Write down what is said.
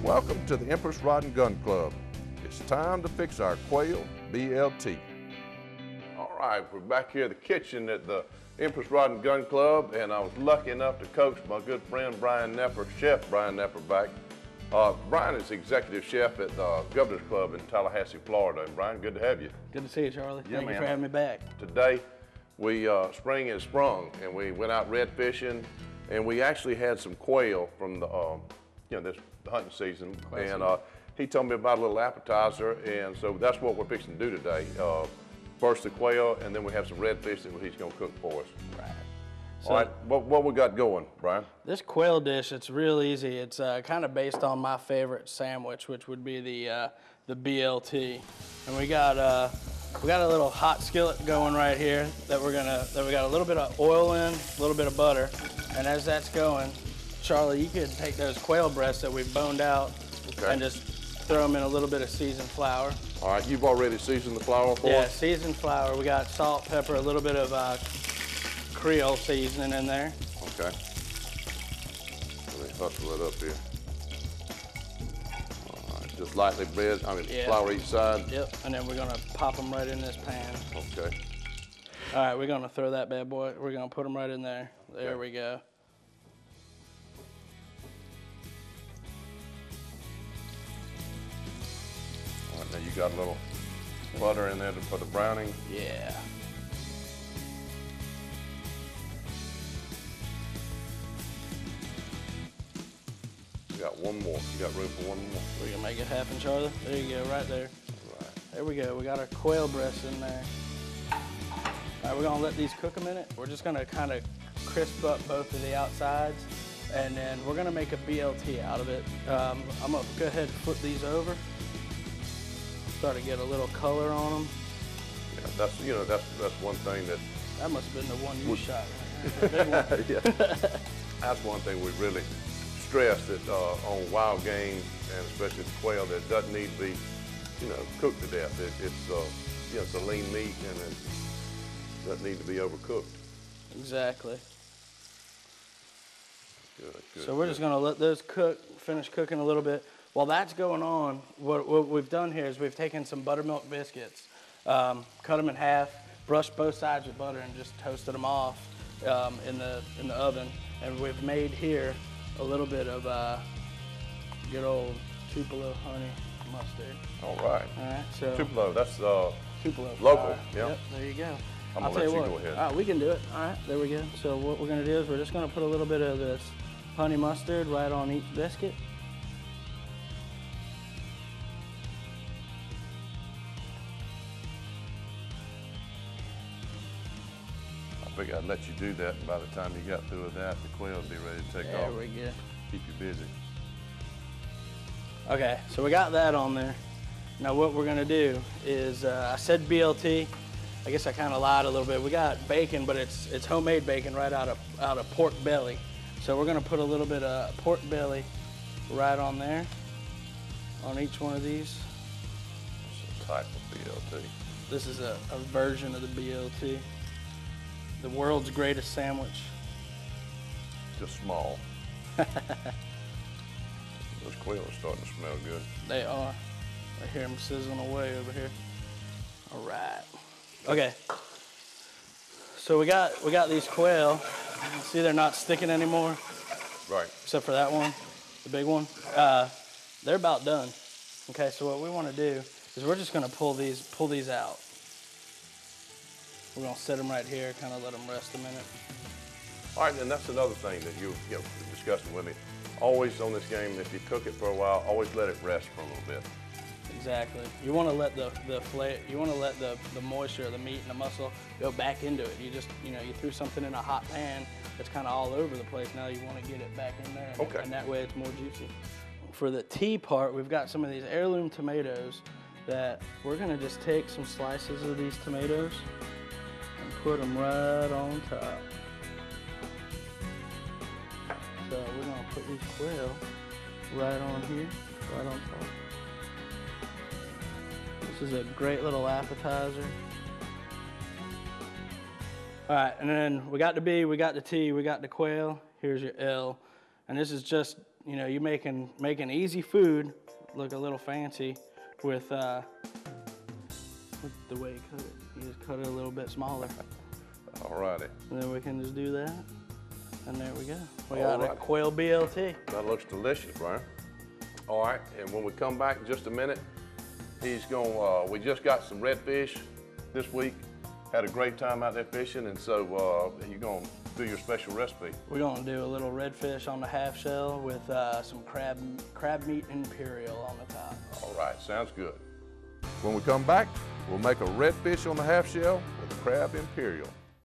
Welcome to the Empress Rod and Gun Club. It's time to fix our Quail BLT. All right, we're back here at the kitchen at the Empress Rod and Gun Club, and I was lucky enough to coach my good friend Brian Nepper, Chef Brian Nepper back. Brian is executive chef at the Governor's Club in Tallahassee, Florida. And Brian, good to have you. Good to see you, Charlie. Yeah, Thank you for having me back. Today, spring has sprung, and we went out red fishing, and we actually had some quail from the, this hunting season. And he told me about a little appetizer, and so that's what we're fixing to do today. First the quail, and then we have some redfish that he's going to cook for us. Right. So, all right, what we got going, Brian? This quail dish, it's real easy. It's kind of based on my favorite sandwich, which would be the BLT. And we got a little hot skillet going right here that we got a little bit of oil in, a little bit of butter, and as that's going, Charlie, you could take those quail breasts that we've boned out and just throw them in a little bit of seasoned flour. All right, you've already seasoned the flour for us? Yeah, seasoned flour. We got salt, pepper, a little bit of Creole seasoning in there. Okay. Let me hustle it up here. All right, just lightly flour each side? Yep, and then we're gonna pop them right in this pan. Okay. All right, we're gonna throw that bad boy. We're gonna put them right in there. There we go. All right, now you got a little butter in there for the browning? Yeah. You got one more. You got room for one more? We can make it happen, Charlie. There you go, right there. All right. There we go. We got our quail breasts in there. All right, we're gonna let these cook a minute. We're just gonna kind of crisp up both of the outsides, and then we're gonna make a BLT out of it. I'm gonna go ahead and flip these over. Start to get a little color on them. Yeah, that's one thing that. That must have been the one you shot. Right there. The big one. Yeah. That's one thing we really stress that on wild game, and especially the quail, that doesn't need to be, cooked to death. It's a lean meat, and it doesn't need to be overcooked. Exactly. Good, so we're just gonna let those finish cooking a little bit. While that's going on, what we've done here is we've taken some buttermilk biscuits, cut them in half, brushed both sides with butter, and just toasted them off in the oven. And we've made here a little bit of good old Tupelo honey mustard. All right. All right. So Tupelo, that's Tupelo local. Yeah. Yep. There you go. I'm gonna let you go ahead. All right, we can do it. All right. There we go. So what we're gonna do is we're just gonna put a little bit of this honey mustard right on each biscuit. I figured I'd let you do that, and by the time you got through with that, the quail would be ready to take off. There we go. Keep you busy. Okay, so we got that on there. Now what we're gonna do is, I said BLT. I guess I kind of lied a little bit. We got bacon, but it's homemade bacon right out of pork belly. So we're gonna put a little bit of pork belly right on there, on each one of these. What's the type of BLT? This is a version of the BLT. The world's greatest sandwich. Just small. Those quail are starting to smell good. They are. I hear them sizzling away over here. All right. Okay. So we got these quail. See, they're not sticking anymore. Right. Except for that one, the big one. They're about done. Okay. So what we want to do is we're just gonna pull these out. We're gonna set them right here, kind of let them rest a minute. All right, and that's another thing that you discussing with me. Always on this game, if you cook it for a while, always let it rest for a little bit. Exactly. You want to let the moisture of the meat and the muscle go back into it. You just, you threw something in a hot pan that's kind of all over the place. Now you want to get it back in there, and that way it's more juicy. For the tea part, we've got some of these heirloom tomatoes that we're gonna just take some slices of these tomatoes and put them right on top. So we're gonna put these quail right on here, right on top. This is a great little appetizer. All right, and then we got the B, we got the T, we got the quail. Here's your L. And this is just, you know, you making easy food look a little fancy with the way you cut it. You just cut it a little bit smaller. All righty. And then we can just do that. And there we go. We got a quail BLT. That looks delicious, Brian. All right, and when we come back in just a minute, he's going, we just got some redfish this week. Had a great time out there fishing, and so you're going to do your special recipe. We're going to do a little redfish on the half shell with some crab meat imperial on the top. All right, sounds good. When we come back, we'll make a redfish on the half shell with crab imperial.